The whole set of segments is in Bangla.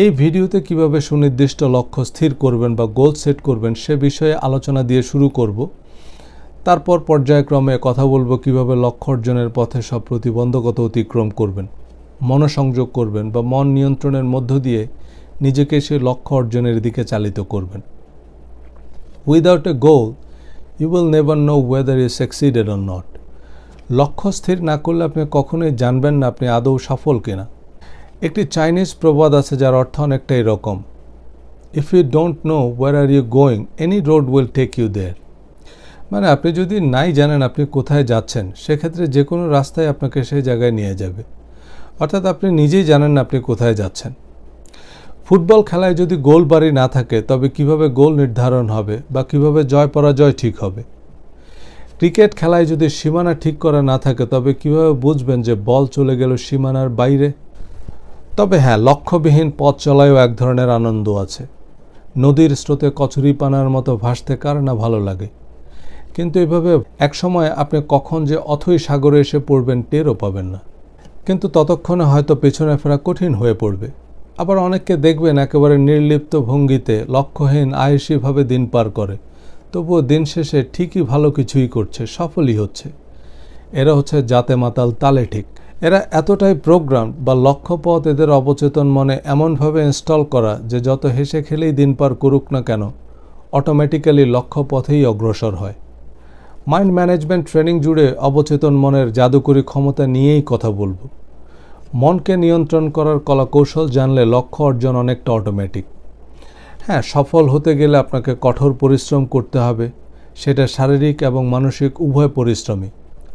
এই ভিডিওতে কিভাবে সুনির্দিষ্ট লক্ষ্য স্থির করবেন বা গোল সেট করবেন সে বিষয়ে আলোচনা দিয়ে শুরু করব। তারপর পর্যায়ক্রমে কথা বলবো কিভাবে লক্ষ্য অর্জনের পথে সব প্রতিবন্ধকতা অতিক্রম করবেন, মনোসংযোগ করবেন বা মন নিয়ন্ত্রণের মধ্য দিয়ে নিজেকে সেই লক্ষ্য অর্জনের দিকে চালিত করবেন। Without a goal you will never know whether you succeeded or not. লক্ষ্য স্থির না করলে আপনি কখনোই জানবেন না আপনি আদৌ সফল কিনা। একটি চাইনিজ প্রবাদ আছে যার অর্থ অনেকটা এরকম, if you don't know where are you going any road will take you there. মানে আপনি যদি নাই জানেন আপনি কোথায় যাচ্ছেন, সেক্ষেত্রে যে কোনো রাস্তায় আপনাকে সেই জায়গায় নিয়ে যাবে। অর্থাৎ আপনি নিজেই জানেন না আপনি কোথায় যাচ্ছেন। ফুটবল খেলায় যদি গোল বাড়ি না থাকে তবে কিভাবে গোল নির্ধারণ হবে বা কিভাবে জয় পরাজয় ঠিক হবে। ক্রিকেট খেলায় যদি সীমানা ঠিক করা না থাকে তবে কিভাবে বুঝবেন যে বল চলে গেল সীমানার বাইরে। তবে হ্যাঁ, লক্ষ্যবিহীন পথ চলায়ও এক ধরনের আনন্দ আছে। নদীর স্রোতে কচুরিপানার মতো ভাসতে কার না ভালো লাগে, কিন্তু এভাবে একসময় আপনি কখন যে অথই সাগরে এসে পড়বেন টেরও পাবেন না। কিন্তু ততক্ষণে হয়তো পেছনে ফেরা কঠিন হয়ে পড়বে। আবার অনেককে দেখবেন একেবারে নির্লিপ্ত ভঙ্গিতে লক্ষ্যহীন আয়েসিভাবে দিন পার করে, তবুও দিন শেষে ঠিকই ভালো কিছুই করছে, সফলই হচ্ছে। এরা হচ্ছে জাতে মাতাল তালে ঠিক। এরা এতটাই প্রোগ্রাম বা লক্ষ্যপথ এদের অবচেতন মনে এমনভাবে ইনস্টল করা যে যত হেসে খেলেই দিন পার করুক না কেন অটোমেটিক্যালি লক্ষ্যপথেই অগ্রসর হয়। মাইন্ড ম্যানেজমেন্ট ট্রেনিং জুড়ে অবচেতন মনের জাদুকরী ক্ষমতা নিয়েই কথা বলবো। মনকে নিয়ন্ত্রণ করার কলাকৌশল জানলে লক্ষ্য অর্জন অনেকটা অটোমেটিক। হ্যাঁ, সফল হতে গেলে আপনাকে কঠোর পরিশ্রম করতে হবে, সেটা শারীরিক এবং মানসিক উভয় পরিশ্রমই।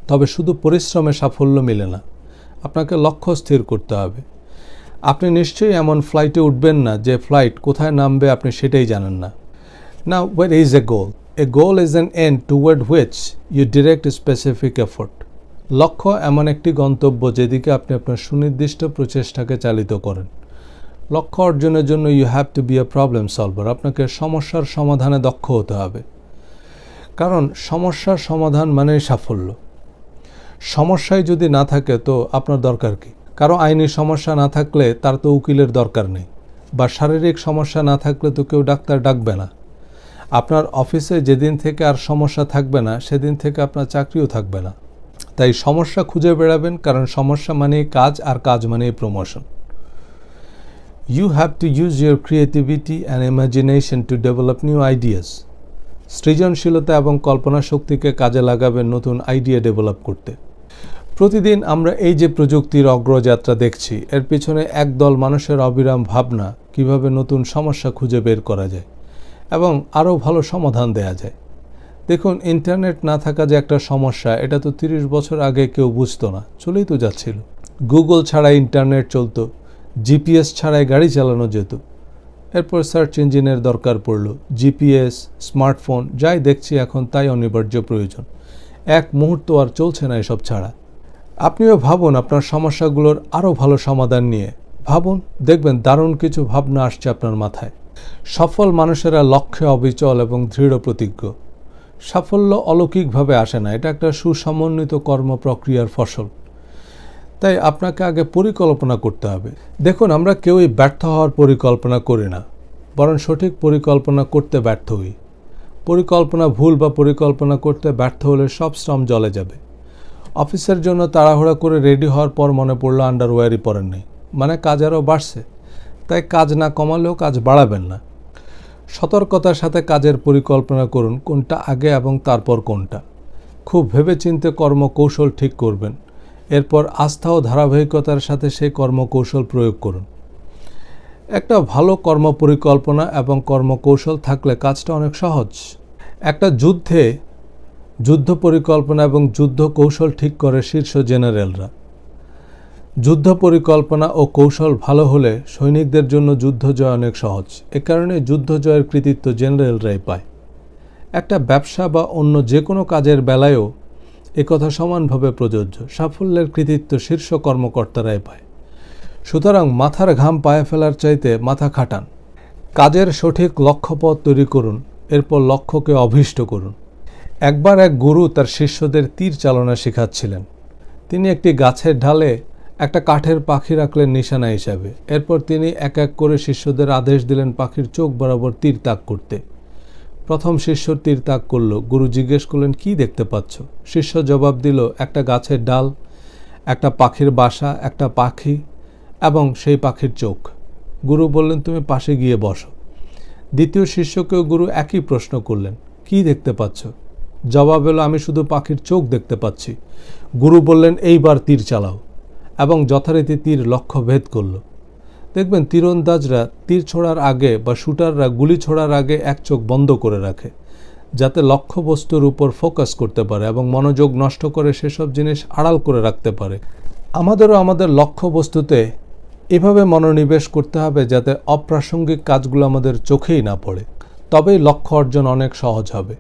তবে শুধু পরিশ্রমে সাফল্য মেলে না, আপনাকে লক্ষ্য স্থির করতে হবে। আপনি নিশ্চয়ই এমন ফ্লাইটে উঠবেন না যে ফ্লাইট কোথায় নামবে আপনি সেটাই জানেন না। Now, where is a goal? A goal is an end toward which you direct a specific effort. লক্ষ্য এমন একটি গন্তব্য যেদিকে আপনি আপনার সুনির্দিষ্ট প্রচেষ্টাকে চালিত করেন। লক্ষ্য অর্জনের জন্য you have to be a problem solver. আপনাকে সমস্যার সমাধানে দক্ষ হতে হবে, কারণ সমস্যার সমাধান মানেই সাফল্য। সমস্যাই যদি না থাকে তো আপনার দরকার কি? কারো আইনি সমস্যা না থাকলে তার তো উকিলের দরকার নেই, বা শারীরিক সমস্যা না থাকলে তো কেউ ডাক্তার ডাকবে না। আপনার অফিসে যেদিন থেকে আর সমস্যা থাকবে না সেদিন থেকে আপনার চাকরিও থাকবে না। তাই সমস্যা খুঁজে বেড়াবেন, কারণ সমস্যা মানেই কাজ, আর কাজ মানেই promotion. You have to use your creativity and imagination to develop new ideas. সৃজনশীলতা এবং কল্পনা শক্তিকে কাজে লাগাবেন নতুন আইডিয়া ডেভেলপ করতে। প্রতিদিন আমরা এই যে প্রযুক্তির অগ্রযাত্রা দেখছি, এর পিছনে একদল মানুষের অবিরাম ভাবনা কিভাবে নতুন সমস্যা খুঁজে বের করা যায় এবং আরও ভালো সমাধান দেয়া যায়। দেখুন, ইন্টারনেট না থাকা যে একটা সমস্যা, এটা তো 30 বছর আগে কেউ বুঝতো না, চলেই তো যাচ্ছিল। গুগল ছাড়াই ইন্টারনেট চলতো, জিপিএস ছাড়াই গাড়ি চালানো যেত। এরপর সার্চ ইঞ্জিনের দরকার পড়ল, জিপিএস, স্মার্টফোন, যাই দেখছি এখন তাই অনিবার্য প্রয়োজন। এক মুহূর্ত আর চলছে না এসব ছাড়া। আপনিও ভাবুন আপনার সমস্যাগুলোর আরও ভালো সমাধান নিয়ে। ভাবুন, দেখবেন দারুণ কিছু ভাবনা আসছে আপনার মাথায়। সফল মানুষেরা লক্ষ্যে অবিচল এবং দৃঢ় প্রতিজ্ঞ। সাফল্য অলৌকিকভাবে আসে না, এটা একটা সুসমন্বিত কর্ম প্রক্রিয়ার ফসল। তাই আপনাকে আগে পরিকল্পনা করতে হবে। দেখুন, আমরা কেউই ব্যর্থ হওয়ার পরিকল্পনা করি না, বরং সঠিক পরিকল্পনা করতে ব্যর্থ হই। পরিকল্পনা ভুল বা পরিকল্পনা করতে ব্যর্থ হলে সব শ্রম জলে যাবে। অফিসের জন্য তাড়াহুড়া করে রেডি হওয়ার পর মনে পড়লো আন্ডারওয়্যারই পরেন নেই, মানে কাজ আরও বাড়ছে। তাই কাজ না কমালেও কাজ বাড়াবেন না। সতর্কতার সাথে কাজের পরিকল্পনা করুন, কোনটা আগে এবং তারপর কোনটা। খুব ভেবেচিন্তে কর্মকৌশল ঠিক করবেন, এরপর আস্থা ও ধারাবাহিকতার সাথে সেই কর্মকৌশল প্রয়োগ করুন। একটা ভালো কর্মপরিকল্পনা এবং কর্মকৌশল থাকলে কাজটা অনেক সহজ। একটা যুদ্ধে যুদ্ধ পরিকল্পনা এবং যুদ্ধ কৌশল ঠিক করে শীর্ষ জেনারেলরা। যুদ্ধ পরিকল্পনা ও কৌশল ভালো হলে সৈনিকদের জন্য যুদ্ধ জয় অনেক সহজ। এ কারণে যুদ্ধ জয়ের কৃতিত্ব জেনারেলরাই পায়। একটা ব্যবসা বা অন্য যে কোনো কাজের বেলায়ও একথা সমানভাবে প্রযোজ্য। সাফল্যের কৃতিত্ব শীর্ষ কর্মকর্তারাই পায়। সুতরাং মাথার ঘাম পায়ে ফেলার চাইতে মাথা খাটান। কাজের সঠিক লক্ষ্যপথ তৈরি করুন, এরপর লক্ষ্যকে অভীষ্ট করুন। একবার এক গুরু তার শিষ্যদের তীর চালনা শেখাচ্ছিলেন। তিনি একটি গাছের ঢালে একটা কাঠের পাখি রাখলেন নিশানা হিসাবে। এরপর তিনি এক এক করে শিষ্যদের আদেশ দিলেন পাখির চোখ বরাবর তীর তাক করতে। প্রথম শিষ্য তীর তাক করল। গুরু জিজ্ঞেস করলেন, কি দেখতে পাচ্ছ? শিষ্য জবাব দিল, একটা গাছের ডাল, একটা পাখির বাসা, একটা পাখি এবং সেই পাখির চোখ। গুরু বললেন, তুমি পাশে গিয়ে বসো। দ্বিতীয় শিষ্যকেও গুরু একই প্রশ্ন করলেন, কি দেখতে পাচ্ছ? জবাব এলো, আমি শুধু পাখির চোখ দেখতে পাচ্ছি। গুরু বললেন, এইবার তীর চালাও, এবং যথারীতি তীর লক্ষ্য ভেদ করল। দেখবেন তীরন্দাজরা তীর ছোড়ার আগে বা শুটাররা গুলি ছোড়ার আগে এক চোখ বন্ধ করে রাখে, যাতে লক্ষ্যবস্তুর উপর ফোকাস করতে পারে এবং মনোযোগ নষ্ট করে সেসব জিনিস আড়াল করে রাখতে পারে। আমাদেরও আমাদের লক্ষ্যবস্তুতে এভাবে মনোনিবেশ করতে হবে যাতে অপ্রাসঙ্গিক কাজগুলো আমাদের চোখেই না পড়ে। তবেই লক্ষ্য অর্জন অনেক সহজ হবে।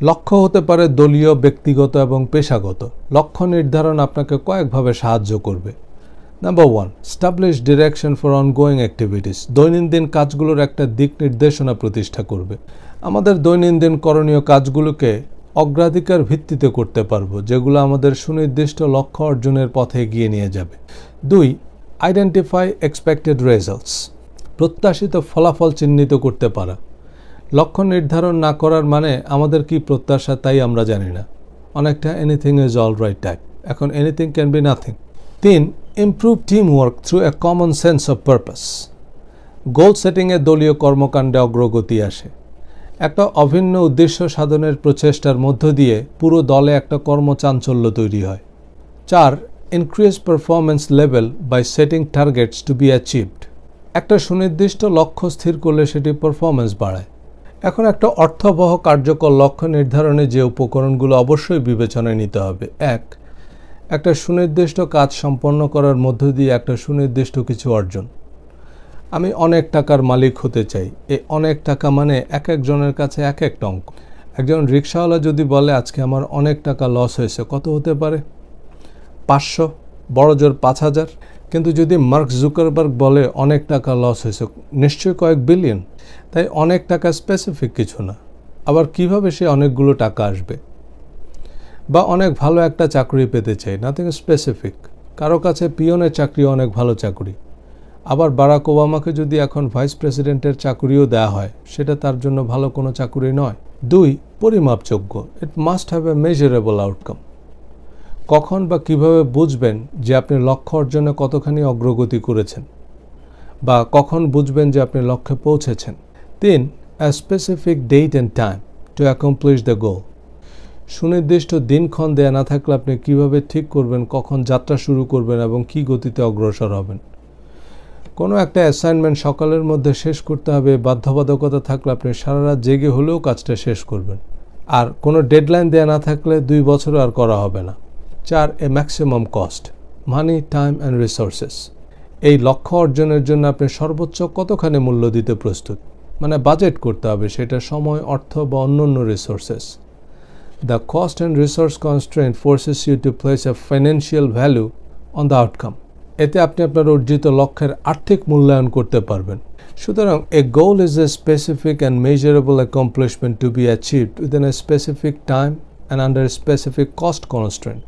লক্ষ্য হতে পারে দলীয়, ব্যক্তিগত এবং পেশাগত। লক্ষ্য নির্ধারণ আপনাকে কয়েকভাবে সাহায্য করবে। Number 1, establish direction for ongoing activities. দৈনন্দিন কাজগুলোর একটা দিক নির্দেশনা প্রতিষ্ঠা করবে। আমাদের দৈনন্দিন করণীয় কাজগুলোকে অগ্রাধিকার ভিত্তিতে করতে পারবো, যেগুলো আমাদের সুনির্দিষ্ট লক্ষ্য অর্জনের পথে এগিয়ে নিয়ে যাবে। 2, আইডেন্টিফাই এক্সপেক্টেড রেজাল্টস। প্রত্যাশিত ফলাফল চিহ্নিত করতে পারা। লক্ষ্য নির্ধারণ না করার মানে আমাদের কি প্রত্যাশা তাই আমরা জানি না। অনেকটা anything is all right type. এখন anything can be nothing. 3, improve team work through a common sense of purpose. Goal সেটিংয়ে দলীয় কর্মকাণ্ডে অগ্রগতি আসে। একটা অভিন্ন উদ্দেশ্য সাধনের প্রচেষ্টার মধ্য দিয়ে পুরো দলে একটা কর্মচাঞ্চল্য তৈরি হয়। 4, increase performance level by setting targets to be achieved. একটা সুনির্দিষ্ট লক্ষ্য স্থির করলে সেটি পারফরমেন্স বাড়ায়। এখন একটা অর্থবহ কার্যকর লক্ষ্য নির্ধারণে যে উপকরণগুলো অবশ্যই বিবেচনায় নিতে হবে। 1, একটা সুনির্দিষ্ট কাজ সম্পন্ন করার মধ্য দিয়ে একটা সুনির্দিষ্ট কিছু অর্জন। আমি অনেক টাকার মালিক হতে চাই। এই অনেক টাকা মানে এক একজনের কাছে এক একটা অঙ্ক। একজন রিক্সাওয়ালা যদি বলে আজকে আমার অনেক টাকা লস হয়েছে, কত হতে পারে? 500, বড় জোর 5000। কিন্তু যদি মার্ক জুকারবার্গ বলে অনেক টাকা লস হয়েছে, নিশ্চয়ই কয়েক বিলিয়ন। তাই অনেক টাকা স্পেসিফিক কিছু না। আবার কিভাবে সে অনেকগুলো টাকা আসবে? বা অনেক ভালো একটা চাকরি পেতে চাই, নাথিং স্পেসিফিক। কারো কাছে পিয়নের চাকরি অনেক ভালো চাকরি। আবার বারাক ওবামাকে যদি এখন ভাইস প্রেসিডেন্টের চাকরিও দেওয়া হয়, সেটা তার জন্য ভালো কোনো চাকরি নয়। 2, পরিমাপযোগ্য। It must have a measurable outcome. কখন বা কিভাবে বুঝবেন যে আপনি লক্ষ্য অর্জনে কতখানি অগ্রগতি করেছেন, বা কখন বুঝবেন যে আপনি লক্ষ্যে পৌঁছেছেন? 3, a specific date and time to accomplish the goal. সুনির্দিষ্ট দিনক্ষণ দেয়া না থাকলে আপনি কিভাবে ঠিক করবেন কখন যাত্রা শুরু করবেন এবং কি গতিতে অগ্রসর হবেন? কোনো একটা অ্যাসাইনমেন্ট সকালের মধ্যে শেষ করতে হবে, বাধ্যবাধকতা থাকলে আপনি সারা রাত জেগে হলেও কাজটা শেষ করবেন। আর কোনো ডেডলাইন দেয়া না থাকলে 2 বছরও আর করা হবে না। 4, a maximum cost, money, time and resources. এই লক্ষ্য অর্জনের জন্য আপনি সর্বোচ্চ কতখানি মূল্য দিতে প্রস্তুত? মানে বাজেট করতে হবে, সেটা সময়, অর্থ বা অন্যান্য resources. The cost and resource constraint forces you to place a financial value on the outcome. এতে আপনি আপনার অর্জিত লক্ষ্যের আর্থিক মূল্যায়ন করতে পারবেন। সুতরাং a goal is a specific and measurable accomplishment to be achieved within a specific time and under a specific cost constraint.